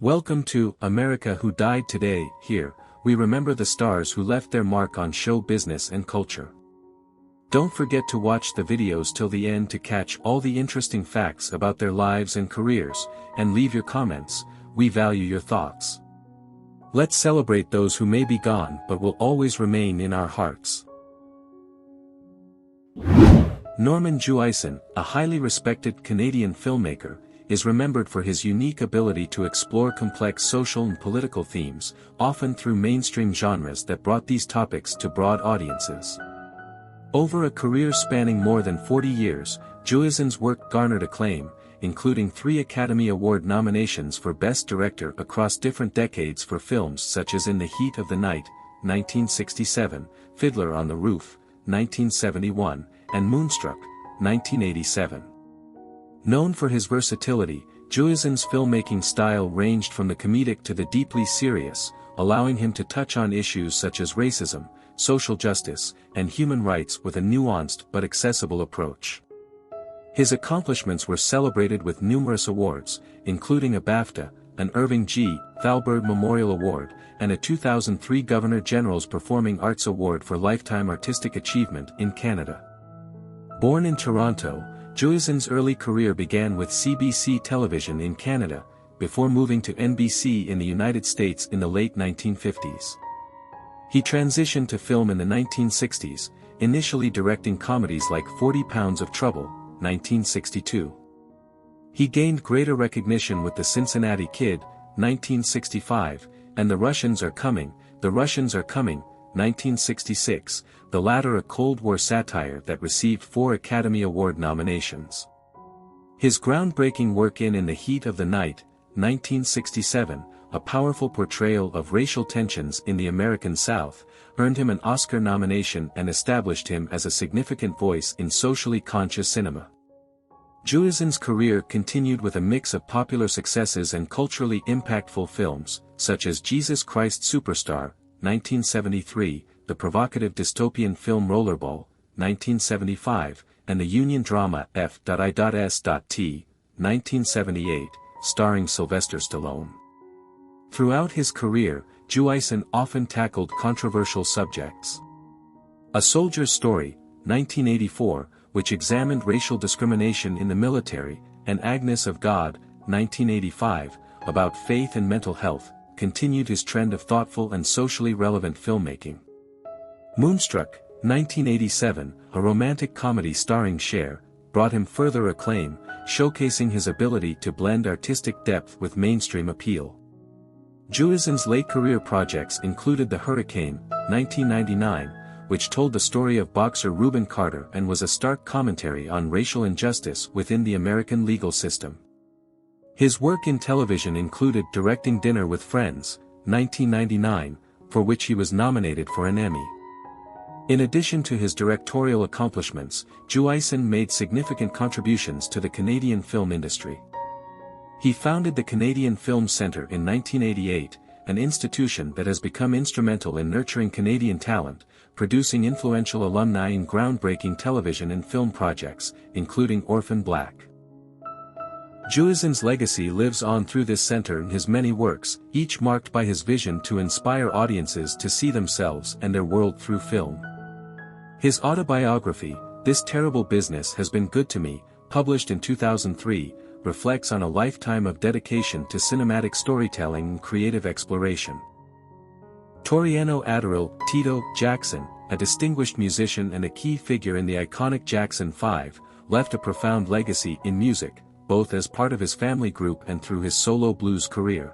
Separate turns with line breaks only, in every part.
Welcome to America Who Died Today. Here, we remember the stars who left their mark on show business and culture. Don't forget to watch the videos till the end to catch all the interesting facts about their lives and careers, and leave your comments. We value your thoughts. Let's celebrate those who may be gone but will always remain in our hearts. Norman Jewison, a highly respected Canadian filmmaker, is remembered for his unique ability to explore complex social and political themes, often through mainstream genres that brought these topics to broad audiences. Over a career spanning more than 40 years, Jewison's work garnered acclaim, including 3 Academy Award nominations for Best Director across different decades for films such as In the Heat of the Night, 1967, Fiddler on the Roof, 1971, and Moonstruck, 1987. Known for his versatility, Jewison's filmmaking style ranged from the comedic to the deeply serious, allowing him to touch on issues such as racism, social justice, and human rights with a nuanced but accessible approach. His accomplishments were celebrated with numerous awards, including a BAFTA, an Irving G. Thalberg Memorial Award, and a 2003 Governor-General's Performing Arts Award for Lifetime Artistic Achievement in Canada. Born in Toronto, Jewison's early career began with CBC television in Canada, before moving to NBC in the United States in the late 1950s. He transitioned to film in the 1960s, initially directing comedies like 40 Pounds of Trouble, 1962. He gained greater recognition with The Cincinnati Kid, 1965, and The Russians Are Coming, 1966, the latter a Cold War satire that received 4 Academy Award nominations. His groundbreaking work in the Heat of the Night, 1967, a powerful portrayal of racial tensions in the American South, earned him an Oscar nomination and established him as a significant voice in socially conscious cinema. Jewison's career continued with a mix of popular successes and culturally impactful films, such as Jesus Christ Superstar, 1973, the provocative dystopian film Rollerball, 1975, and the union drama F.I.S.T., 1978, starring Sylvester Stallone. Throughout his career, Jewison often tackled controversial subjects. A Soldier's Story, 1984, which examined racial discrimination in the military, and Agnes of God, 1985, about faith and mental health, continued his trend of thoughtful and socially relevant filmmaking. Moonstruck, 1987, a romantic comedy starring Cher, brought him further acclaim, showcasing his ability to blend artistic depth with mainstream appeal. Jewison's late career projects included The Hurricane, 1999, which told the story of boxer Reuben Carter and was a stark commentary on racial injustice within the American legal system. His work in television included directing Dinner with Friends, 1999, for which he was nominated for an Emmy. In addition to his directorial accomplishments, Jewison made significant contributions to the Canadian film industry. He founded the Canadian Film Centre in 1988, an institution that has become instrumental in nurturing Canadian talent, producing influential alumni in groundbreaking television and film projects, including Orphan Black. Jewison's legacy lives on through this center in his many works, each marked by his vision to inspire audiences to see themselves and their world through film. His autobiography, This Terrible Business Has Been Good to Me, published in 2003, reflects on a lifetime of dedication to cinematic storytelling and creative exploration. Toriano Adderall, Tito Jackson, a distinguished musician and a key figure in the iconic Jackson 5, left a profound legacy in music, both as part of his family group and through his solo blues career.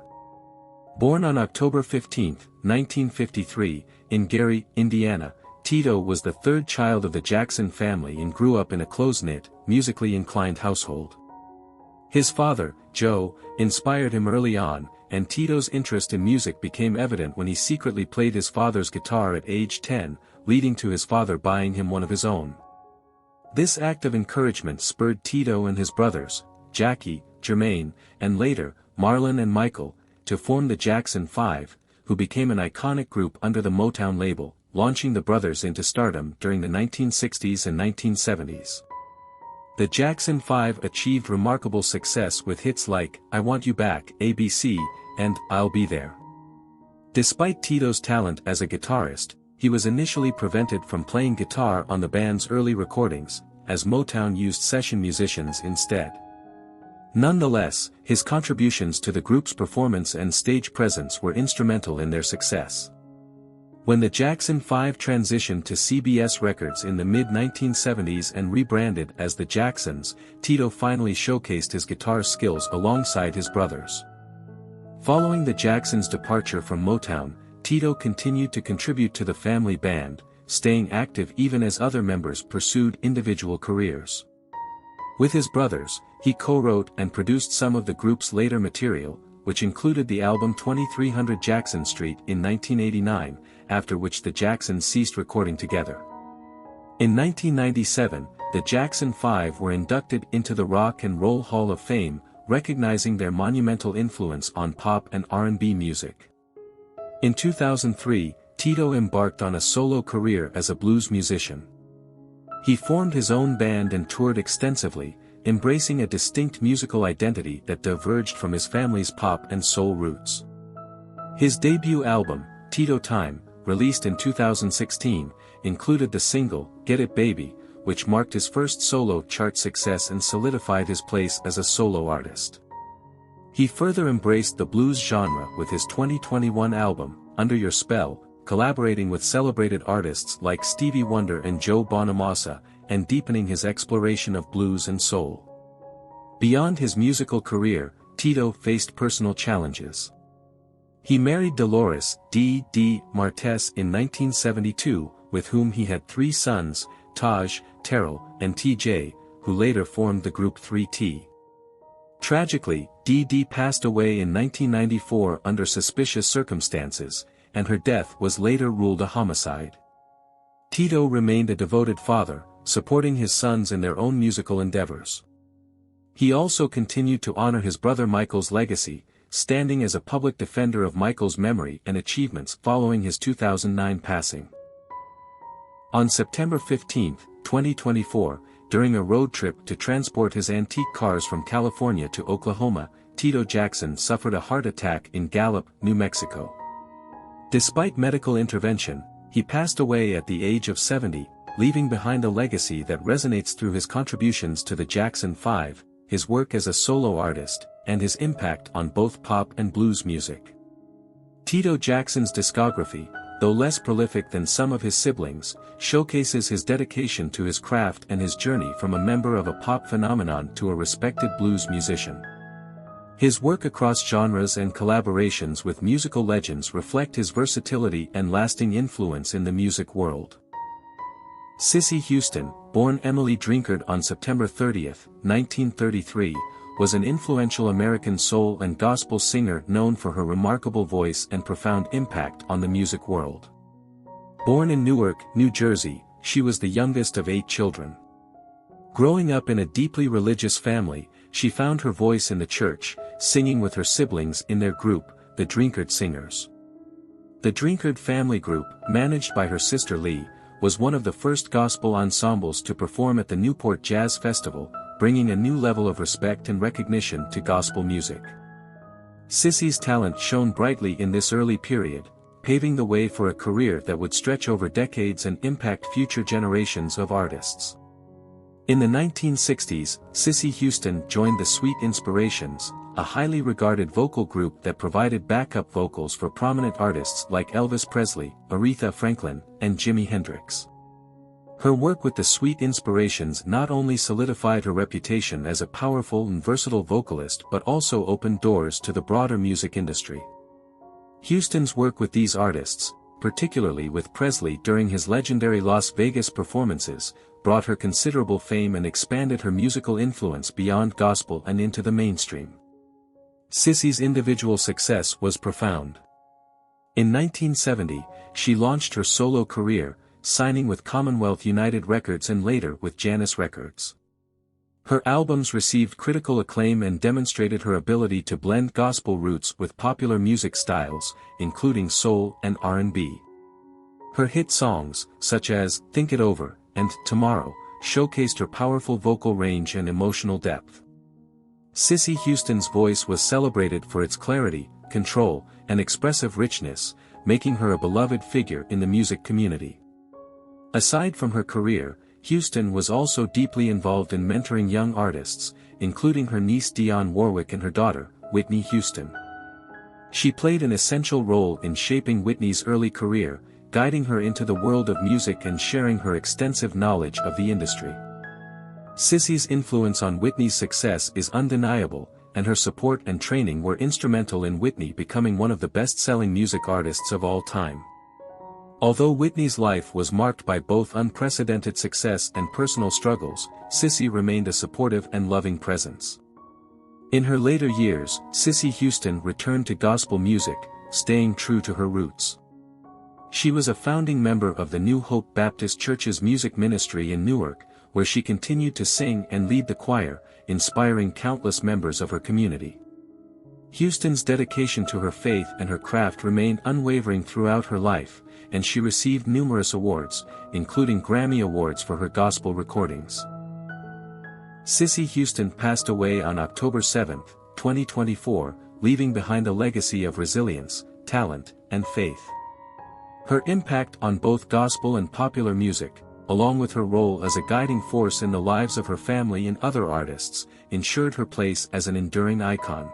Born on October 15, 1953, in Gary, Indiana, Tito was the 3rd child of the Jackson family and grew up in a close-knit, musically inclined household. His father, Joe, inspired him early on, and Tito's interest in music became evident when he secretly played his father's guitar at age 10, leading to his father buying him one of his own. This act of encouragement spurred Tito and his brothers, Jackie, Jermaine, and later, Marlon and Michael, to form the Jackson 5, who became an iconic group under the Motown label, launching the brothers into stardom during the 1960s and 1970s. The Jackson 5 achieved remarkable success with hits like I Want You Back, ABC, and I'll Be There. Despite Tito's talent as a guitarist, he was initially prevented from playing guitar on the band's early recordings, as Motown used session musicians instead. Nonetheless, his contributions to the group's performance and stage presence were instrumental in their success. When the Jackson 5 transitioned to CBS Records in the mid-1970s and rebranded as the Jacksons, Tito finally showcased his guitar skills alongside his brothers. Following the Jacksons' departure from Motown, Tito continued to contribute to the family band, staying active even as other members pursued individual careers. With his brothers, he co-wrote and produced some of the group's later material, which included the album 2300 Jackson Street in 1989, after which the Jacksons ceased recording together. In 1997, the Jackson 5 were inducted into the Rock and Roll Hall of Fame, recognizing their monumental influence on pop and R&B music. In 2003, Tito embarked on a solo career as a blues musician. He formed his own band and toured extensively, embracing a distinct musical identity that diverged from his family's pop and soul roots. His debut album, Tito Time, released in 2016, included the single, Get It Baby, which marked his first solo chart success and solidified his place as a solo artist. He further embraced the blues genre with his 2021 album, Under Your Spell, collaborating with celebrated artists like Stevie Wonder and Joe Bonamassa, and deepening his exploration of blues and soul. Beyond his musical career, Tito faced personal challenges. He married Dolores D.D. Martes in 1972, with whom he had 3 sons, Taj, Terrell, and TJ, who later formed the group 3T. Tragically, D.D. passed away in 1994 under suspicious circumstances, and her death was later ruled a homicide. Tito remained a devoted father, supporting his sons in their own musical endeavors. He also continued to honor his brother Michael's legacy, standing as a public defender of Michael's memory and achievements following his 2009 passing. On September 15, 2024, during a road trip to transport his antique cars from California to Oklahoma, Tito Jackson suffered a heart attack in Gallup, New Mexico. Despite medical intervention, he passed away at the age of 70, leaving behind a legacy that resonates through his contributions to the Jackson 5, his work as a solo artist, and his impact on both pop and blues music. Tito Jackson's discography, though less prolific than some of his siblings, showcases his dedication to his craft and his journey from a member of a pop phenomenon to a respected blues musician. His work across genres and collaborations with musical legends reflect his versatility and lasting influence in the music world. Sissy Houston, born Emily Drinkard on September 30, 1933, was an influential American soul and gospel singer known for her remarkable voice and profound impact on the music world. Born in Newark, New Jersey, she was the youngest of 8 children. Growing up in a deeply religious family, she found her voice in the church, singing with her siblings in their group, the Drinkard Singers. The Drinkard family group, managed by her sister Lee, was one of the first gospel ensembles to perform at the Newport Jazz Festival, bringing a new level of respect and recognition to gospel music. Sissy's talent shone brightly in this early period, paving the way for a career that would stretch over decades and impact future generations of artists. In the 1960s, Sissy Houston joined the Sweet Inspirations, a highly regarded vocal group that provided backup vocals for prominent artists like Elvis Presley, Aretha Franklin, and Jimi Hendrix. Her work with the Sweet Inspirations not only solidified her reputation as a powerful and versatile vocalist but also opened doors to the broader music industry. Houston's work with these artists, particularly with Presley during his legendary Las Vegas performances, brought her considerable fame and expanded her musical influence beyond gospel and into the mainstream. Sissy's individual success was profound. In 1970, she launched her solo career, signing with Commonwealth United Records and later with Janus Records. Her albums received critical acclaim and demonstrated her ability to blend gospel roots with popular music styles, including soul and R&B. Her hit songs, such as Think It Over and Tomorrow, showcased her powerful vocal range and emotional depth. Sissy Houston's voice was celebrated for its clarity, control, and expressive richness, making her a beloved figure in the music community. Aside from her career, Houston was also deeply involved in mentoring young artists, including her niece Dionne Warwick and her daughter, Whitney Houston. She played an essential role in shaping Whitney's early career, guiding her into the world of music and sharing her extensive knowledge of the industry. Cissy's influence on Whitney's success is undeniable, and her support and training were instrumental in Whitney becoming one of the best-selling music artists of all time. Although Whitney's life was marked by both unprecedented success and personal struggles, Cissy remained a supportive and loving presence. In her later years, Sissy Houston returned to gospel music, staying true to her roots. She was a founding member of the New Hope Baptist Church's music ministry in Newark, where she continued to sing and lead the choir, inspiring countless members of her community. Houston's dedication to her faith and her craft remained unwavering throughout her life, and she received numerous awards, including Grammy Awards for her gospel recordings. Sissy Houston passed away on October 7, 2024, leaving behind a legacy of resilience, talent, and faith. Her impact on both gospel and popular music, along with her role as a guiding force in the lives of her family and other artists, ensured her place as an enduring icon.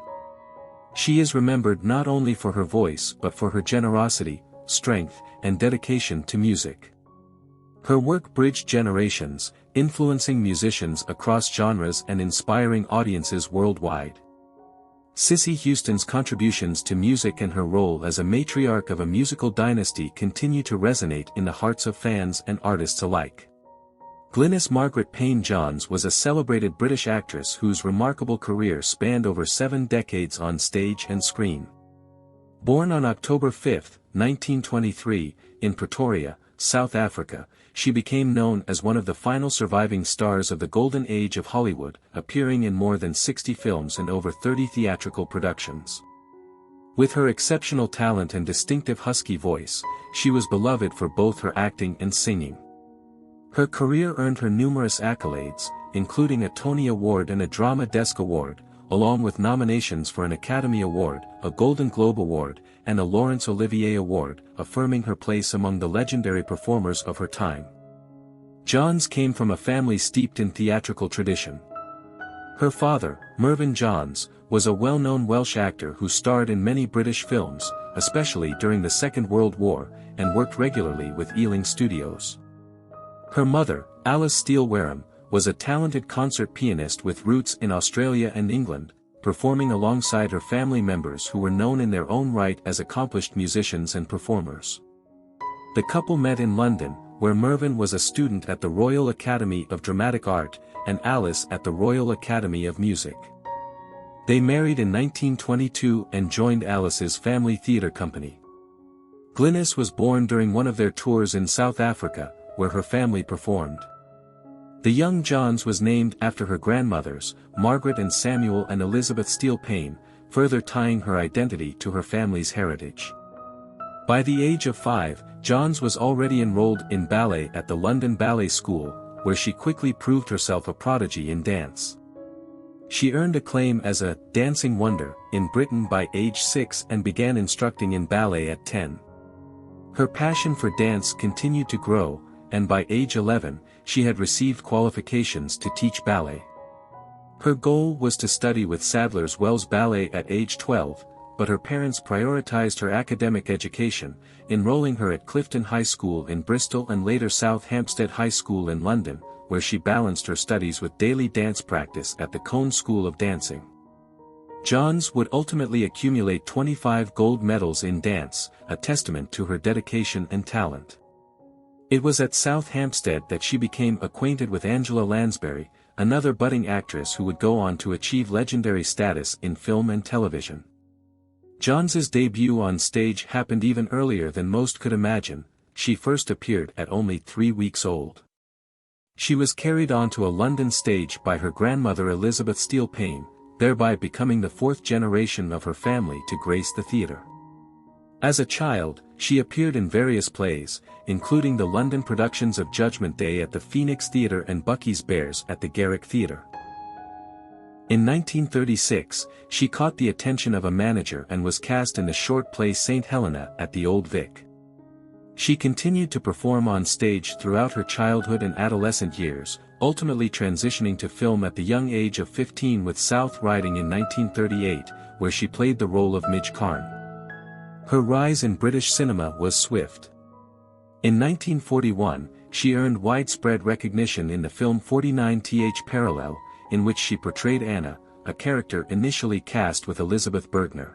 She is remembered not only for her voice but for her generosity, strength, and dedication to music. Her work bridged generations, influencing musicians across genres and inspiring audiences worldwide. Sissy Houston's contributions to music and her role as a matriarch of a musical dynasty continue to resonate in the hearts of fans and artists alike. Glynis Margaret Payne-Johns was a celebrated British actress whose remarkable career spanned over 7 decades on stage and screen. Born on October 5, 1923, in Pretoria, South Africa, she became known as one of the final surviving stars of the golden age of Hollywood, appearing in more than 60 films and over 30 theatrical productions. With her exceptional talent and distinctive husky voice, she was beloved for both her acting and singing. Her career earned her numerous accolades, including a Tony Award and a Drama Desk Award, along with nominations for an Academy Award, a Golden Globe Award, and a Laurence Olivier Award, affirming her place among the legendary performers of her time. Johns came from a family steeped in theatrical tradition. Her father, Mervyn Johns, was a well-known Welsh actor who starred in many British films, especially during the Second World War, and worked regularly with Ealing Studios. Her mother, Alice Steele Wareham, was a talented concert pianist with roots in Australia and England, performing alongside her family members who were known in their own right as accomplished musicians and performers. The couple met in London, where Mervyn was a student at the Royal Academy of Dramatic Art, and Alice at the Royal Academy of Music. They married in 1922 and joined Alice's family theatre company. Glynis was born during one of their tours in South Africa, where her family performed. The young Johns was named after her grandmothers, Margaret and Samuel and Elizabeth Steele Payne, further tying her identity to her family's heritage. By the age of 5, Johns was already enrolled in ballet at the London Ballet School, where she quickly proved herself a prodigy in dance. She earned acclaim as a dancing wonder in Britain by age 6 and began instructing in ballet at 10. Her passion for dance continued to grow, and by age 11, she had received qualifications to teach ballet. Her goal was to study with Sadler's Wells Ballet at age 12, but her parents prioritized her academic education, enrolling her at Clifton High School in Bristol and later South Hampstead High School in London, where she balanced her studies with daily dance practice at the Cone School of Dancing. Johns would ultimately accumulate 25 gold medals in dance, a testament to her dedication and talent. It was at South Hampstead that she became acquainted with Angela Lansbury, another budding actress who would go on to achieve legendary status in film and television. Johns's debut on stage happened even earlier than most could imagine. She first appeared at only 3 weeks old. She was carried onto a London stage by her grandmother Elizabeth Steele Payne, thereby becoming the 4th generation of her family to grace the theatre. As a child, she appeared in various plays, including the London productions of Judgment Day at the Phoenix Theatre and Bucky's Bears at the Garrick Theatre. In 1936, she caught the attention of a manager and was cast in the short play St. Helena at the Old Vic. She continued to perform on stage throughout her childhood and adolescent years, ultimately transitioning to film at the young age of 15 with South Riding in 1938, where she played the role of Midge Carn. Her rise in British cinema was swift. In 1941, she earned widespread recognition in the film 49th Parallel, in which she portrayed Anna, a character initially cast with Elizabeth Bergner.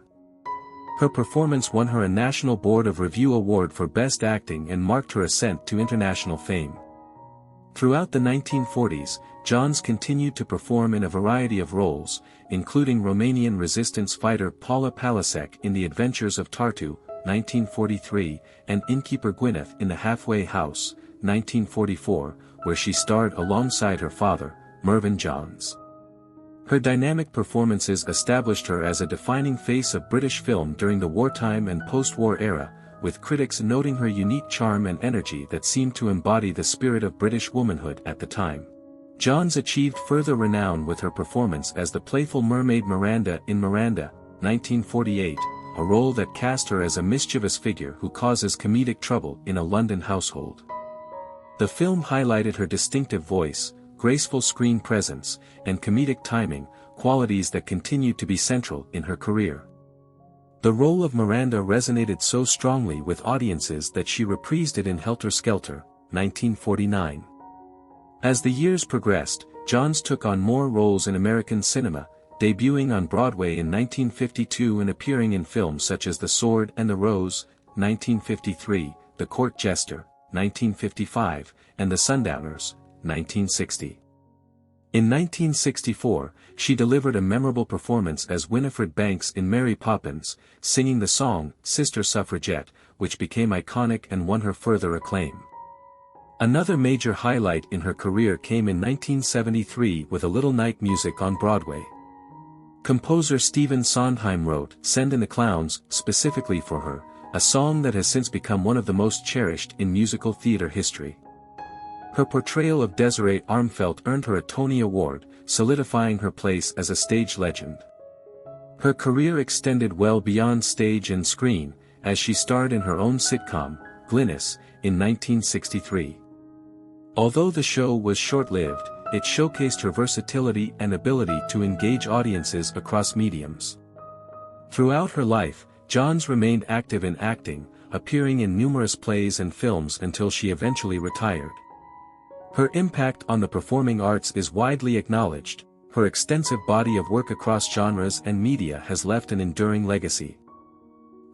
Her performance won her a National Board of Review Award for Best Acting and marked her ascent to international fame. Throughout the 1940s, Johns continued to perform in a variety of roles, including Romanian resistance fighter Paula Palasek in The Adventures of Tartu, 1943, and innkeeper Gwyneth in The Halfway House, 1944, where she starred alongside her father, Mervyn Johns. Her dynamic performances established her as a defining face of British film during the wartime and post-war era, with critics noting her unique charm and energy that seemed to embody the spirit of British womanhood at the time. Johns achieved further renown with her performance as the playful mermaid Miranda in Miranda, 1948, a role that cast her as a mischievous figure who causes comedic trouble in a London household. The film highlighted her distinctive voice, graceful screen presence, and comedic timing, qualities that continued to be central in her career. The role of Miranda resonated so strongly with audiences that she reprised it in Helter Skelter, 1949. As the years progressed, Johns took on more roles in American cinema, debuting on Broadway in 1952 and appearing in films such as The Sword and the Rose, 1953, The Court Jester, 1955, and The Sundowners, 1960. In 1964, she delivered a memorable performance as Winifred Banks in Mary Poppins, singing the song, Sister Suffragette, which became iconic and won her further acclaim. Another major highlight in her career came in 1973 with A Little Night Music on Broadway. Composer Stephen Sondheim wrote Send in the Clowns specifically for her, a song that has since become one of the most cherished in musical theater history. Her portrayal of Desiree Armfeldt earned her a Tony Award, solidifying her place as a stage legend. Her career extended well beyond stage and screen, as she starred in her own sitcom, Glynis, in 1963. Although the show was short-lived, it showcased her versatility and ability to engage audiences across mediums. Throughout her life, Johns remained active in acting, appearing in numerous plays and films until she eventually retired. Her impact on the performing arts is widely acknowledged. Her extensive body of work across genres and media has left an enduring legacy.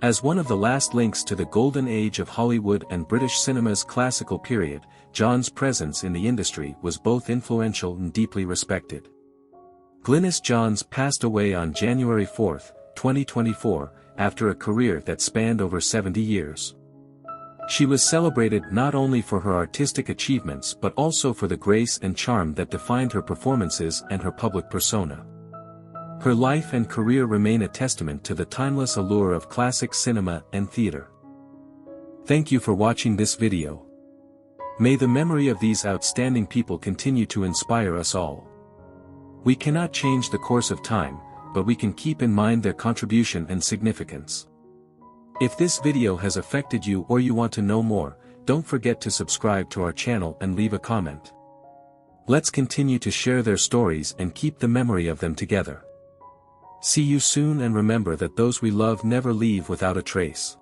As one of the last links to the golden age of Hollywood and British cinema's classical period, Johns' presence in the industry was both influential and deeply respected. Glynis Johns passed away on January 4, 2024, after a career that spanned over 70 years. She was celebrated not only for her artistic achievements but also for the grace and charm that defined her performances and her public persona. Her life and career remain a testament to the timeless allure of classic cinema and theater. Thank you for watching this video. May the memory of these outstanding people continue to inspire us all. We cannot change the course of time, but we can keep in mind their contribution and significance. If this video has affected you or you want to know more, don't forget to subscribe to our channel and leave a comment. Let's continue to share their stories and keep the memory of them together. See you soon, and remember that those we love never leave without a trace.